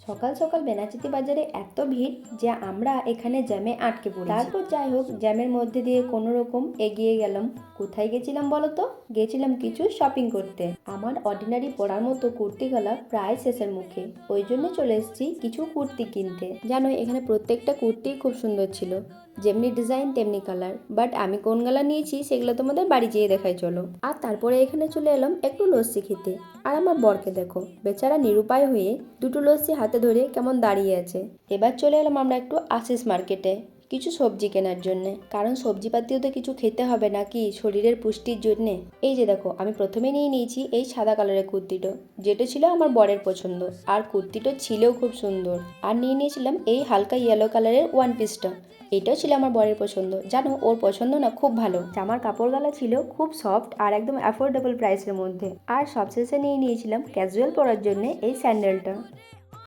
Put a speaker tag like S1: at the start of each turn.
S1: সকাল সকাল বেনাচিতি বাজারে এত ভিড় যে আমরা এখানে জ্যামে আটকে পড়ি। তারপর যাই হোক জ্যামের মধ্যে দিয়ে কোনো রকম এগিয়ে গেলাম। কোথায় গেছিলাম বলো তো? গেছিলাম কিছু শপিং করতে। আমার অর্ডিনারি পরার মতো কুর্তিগুলা প্রায় শেষের মুখে, ওই জন্য চলে এসেছি কিছু কুর্তি কিনতে। জানো এখানে প্রত্যেকটা কুর্তি খুব সুন্দর ছিল, যেমনি ডিজাইন তেমনি কালার। বাট আমি কোন কালার নিয়েছি সেগুলো তোমাদের বাড়ি যেয়ে দেখাই চলো। আর তারপরে এখানে চলে এলাম একটু লস্যি খেতে। আর আমার বরকে দেখো, বেচারা নিরুপায় হয়ে দুটো লস্যি হাতে ধরে কেমন দাঁড়িয়ে আছে। এবার চলে এলাম আমরা একটু আশিস মার্কেটে কিছু সবজি কেনার জন্যে, কারণ সবজিপাতিও তো কিছু খেতে হবে নাকি শরীরের পুষ্টির জন্যে। এই যে দেখো, আমি প্রথমে নিয়ে নিয়েছি এই সাদা কালারের কুর্তিটা, যেটা ছিল আমার বরের পছন্দ। আর কুর্তিটা ছিলও খুব সুন্দর। আর নিয়ে নিয়েছিলাম এই হালকা ইয়েলো কালারের ওয়ান পিসটা, এটাও ছিল আমার বরের পছন্দ। জানো ওর পছন্দ না খুব ভালো। জামার কাপড়গুলো ছিল খুব সফট আর একদম অ্যাফোর্ডেবল প্রাইসের মধ্যে। আর সবশেষে নিয়ে নিয়েছিলাম ক্যাজুয়াল পরার জন্য এই স্যান্ডেলটা।